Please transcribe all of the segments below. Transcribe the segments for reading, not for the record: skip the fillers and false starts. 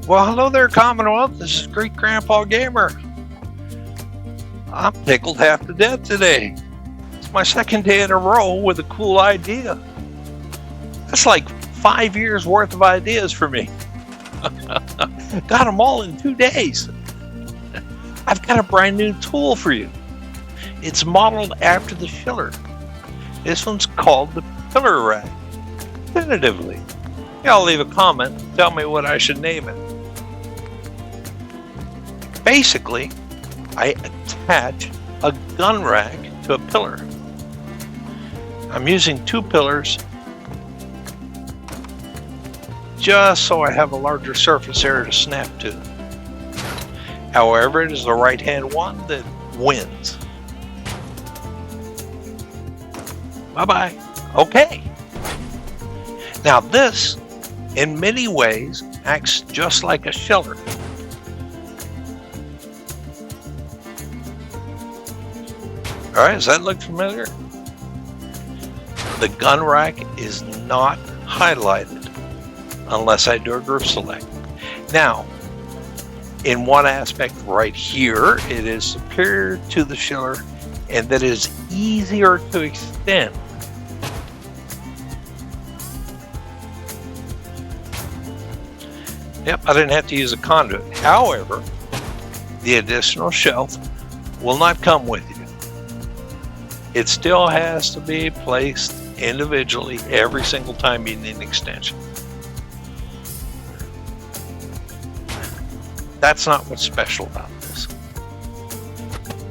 Well, hello there, Commonwealth. This is Great Grandpa Gamer. I'm tickled half to death today. It's my second day in a row with a cool idea. That's like 5 years worth of ideas for me. Got them all in 2 days. I've got a brand new tool for you. It's modeled after the shillar. This one's called the pillar rack. Definitively. Y'all leave a comment. Tell me what I should name it. Basically, I attach a gun rack to a pillar. I'm using 2 pillars just so I have a larger surface area to snap to. However, it is the right-hand one that wins. Bye-bye. Okay. Now this, in many ways, acts just like a shillar. All right, does that look familiar? The gun rack is not highlighted unless I do a group select. Now, in one aspect right here, it is superior to the shillar and that is easier to extend. Yep, I didn't have to use a conduit. However, the additional shelf will not come with you. It still has to be placed individually every single time you need an extension. That's not what's special about this.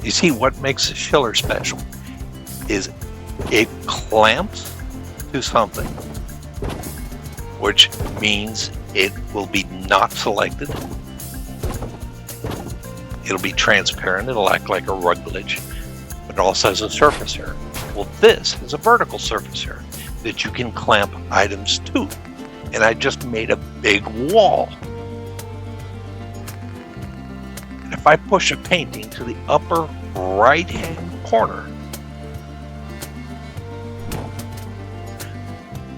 You see, what makes the shillar special is it clamps to something, which means it will be not selected. It'll be transparent. It'll act like a rug glitch. But it also has a surface area. Well, this is a vertical surface area that you can clamp items to. And I just made a big wall. And if I push a painting to the upper right-hand corner,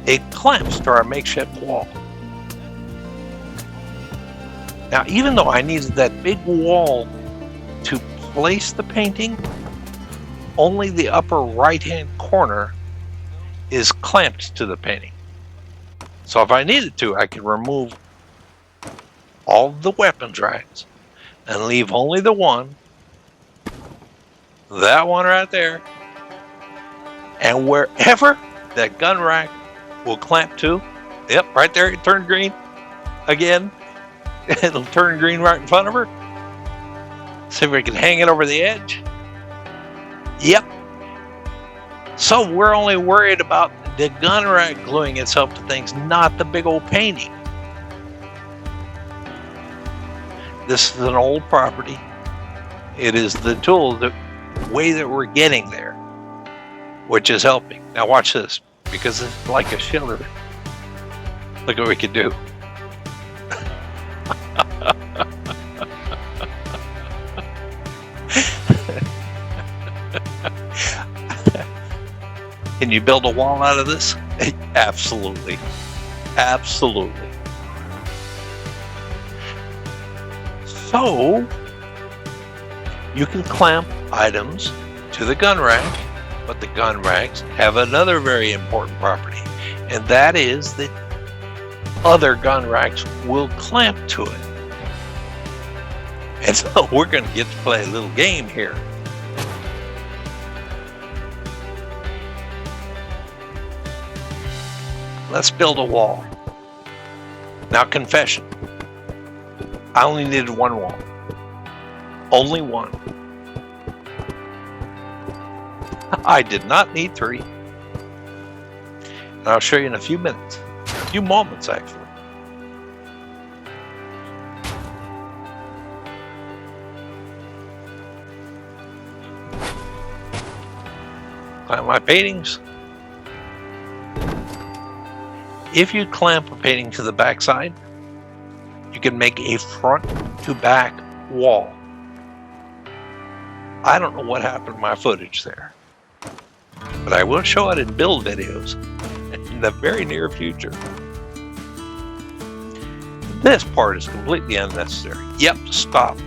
it clamps to our makeshift wall. Now, even though I needed that big wall to place the painting, only the upper right-hand corner is clamped to the painting. So if I needed to, I could remove all the weapons racks and leave only the one, that one right there, and wherever that gun rack will clamp to, yep, right there, it turned green again. It'll turn green right in front of her. See if we can hang it over the edge. Yep. So we're only worried about the gun rack gluing itself to things, not the big old painting. This is an old property. It is the tool, the way that we're getting there, which is helping. Now watch this, because it's like a shillar. Look what we can do. Can you build a wall out of this? Absolutely. Absolutely. So, you can clamp items to the gun rack, but the gun racks have another very important property, and that is that other gun racks will clamp to it. And so we're going to get to play a little game here. Let's build a wall. Now, confession. I only needed one wall. Only one. I did not need 3. And I'll show you in a few minutes. A few moments, actually. Clamp my paintings. If you clamp a painting to the back side, you can make a front to back wall. I don't know what happened to my footage there, but I will show it in build videos in the very near future. This part is completely unnecessary. Yep, stop.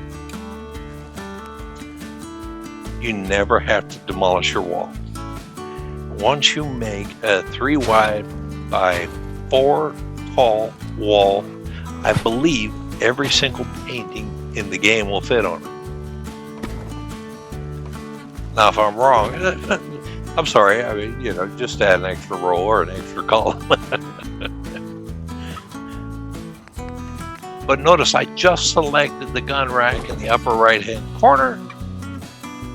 You never have to demolish your wall. Once you make a 3 wide by 4 tall wall, I believe every single painting in the game will fit on it. Now, if I'm wrong, I'm sorry. I mean, you know, just add an extra row or an extra column. But notice I just selected the gun rack in the upper right-hand corner,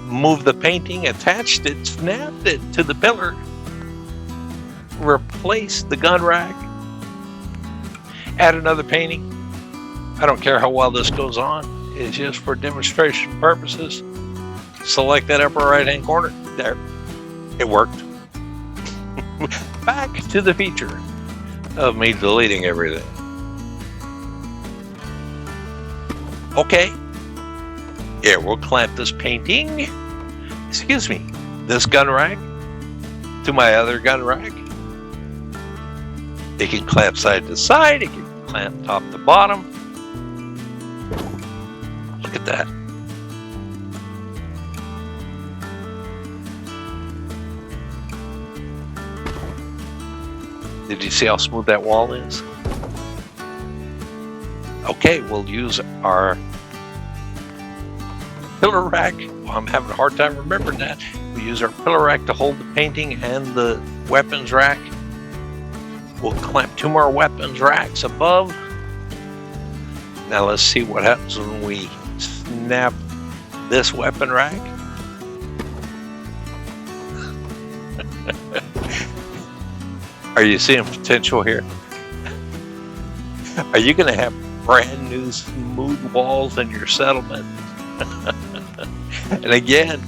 moved the painting, attached it, snapped it to the pillar, replaced the gun rack, add another painting. I don't care how well this goes on. It's just for demonstration purposes. Select that upper right-hand corner. There. It worked. Back to the feature of me deleting everything. Okay. Here, we'll clamp this painting. Excuse me. This gun rack to my other gun rack. It can clamp side to side. It can clamp top to bottom. Look at that. Did you see how smooth that wall is? Okay, we'll use our pillar rack. Well, I'm having a hard time remembering that. We use our pillar rack to hold the painting and the weapons rack. We'll clamp 2 more weapons racks above. Now let's see what happens when we snap this weapon rack. Are you seeing potential here? Are you going to have brand new smooth walls in your settlement? And again,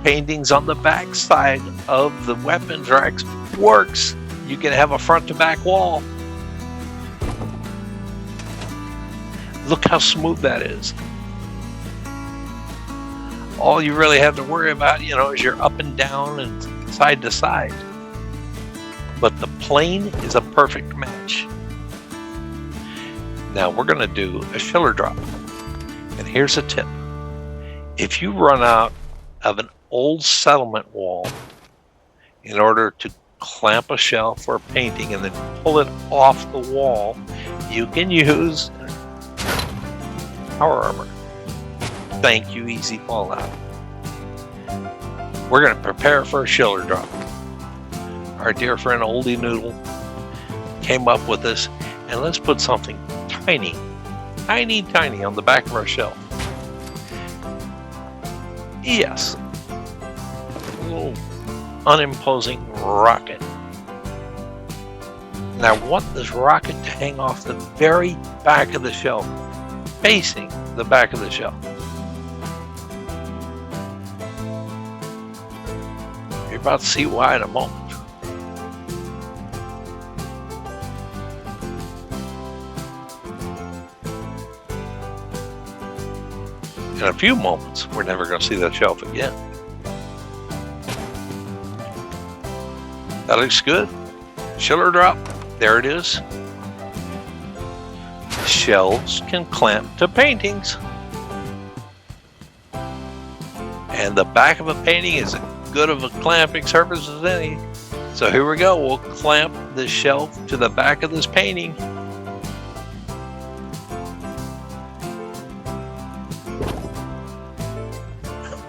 paintings on the back side of the weapons racks works. You can have a front to back wall. Look how smooth that is. All you really have to worry about, you know, is your up and down and side to side. But the plane is a perfect match. Now we're going to do a shillar drop. And here's a tip. If you run out of an old settlement wall in order to clamp a shelf or a painting and then pull it off the wall, you can use power armor. Thank you, easy fallout. We're going to prepare for a shillar drop. Our dear friend Oldie Noodle came up with this, and let's put something tiny on the back of our shelf. Yes, a little unimposing rocket. And I want this rocket to hang off the very back of the shelf, facing the back of the shelf. You're about to see why in a moment. In a few moments, we're never going to see that shelf again. That looks good. Shillar drop. There it is. Shelves can clamp to paintings. And the back of a painting is as good of a clamping surface as any. So here we go. We'll clamp the shelf to the back of this painting.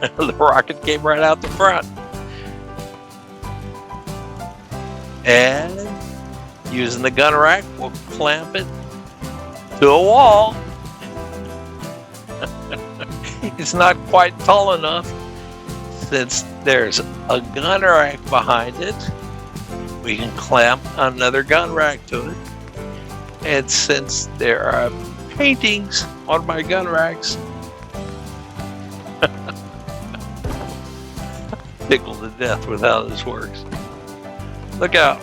The rocket came right out the front. And using the gun rack, we'll clamp it to a wall. It's not quite tall enough since there's a gun rack behind it. We can clamp another gun rack to it. And since there are paintings on my gun racks, tickled to death with how this works. Look out.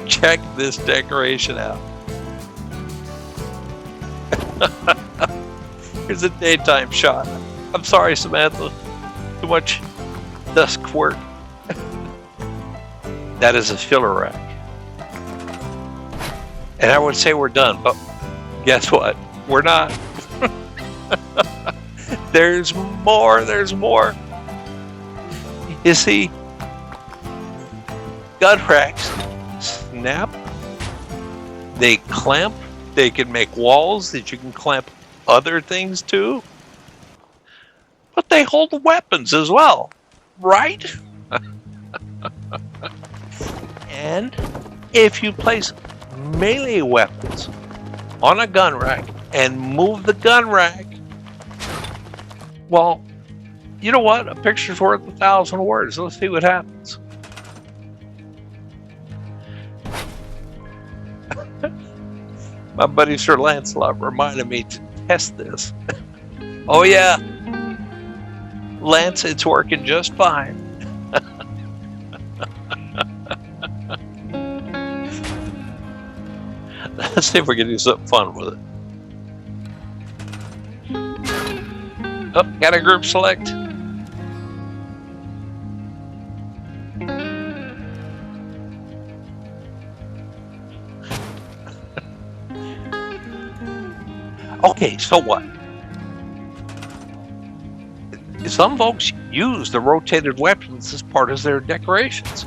Check this decoration out. Here's a daytime shot. I'm sorry, Samantha. Too much dusk work. That is a shillar rack. And I would say we're done, but guess what? We're not. There's more. You see, gun racks snap, they clamp, they can make walls that you can clamp other things to, but they hold weapons as well, right? And if you place melee weapons on a gun rack and move the gun rack, well, you know what? A picture's worth 1,000 words. Let's see what happens. My buddy Sir Lancelot reminded me to test this. Oh yeah, Lance, it's working just fine. Let's see if we can do something fun with it. Oh, got a group select. Okay, so what? Some folks use the rotated weapons as part of their decorations.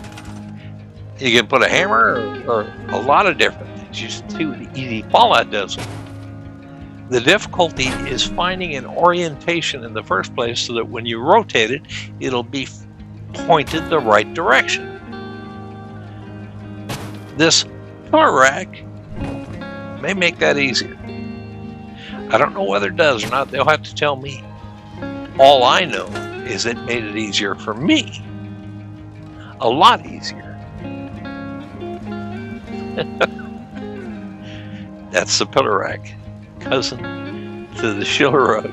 You can put a hammer or a lot of different things. You see what the easy fallout does. The difficulty is finding an orientation in the first place so that when you rotate it, it'll be pointed the right direction. This pillar rack may make that easier. I don't know whether it does or not. They'll have to tell me. All I know is it made it easier for me. A lot easier. That's the pillar rack, cousin to the shillar rug.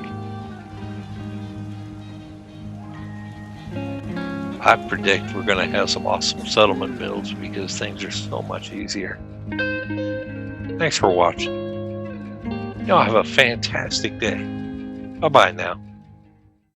I predict we're going to have some awesome settlement builds because things are so much easier. Thanks for watching. Y'all have a fantastic day. Bye-bye now.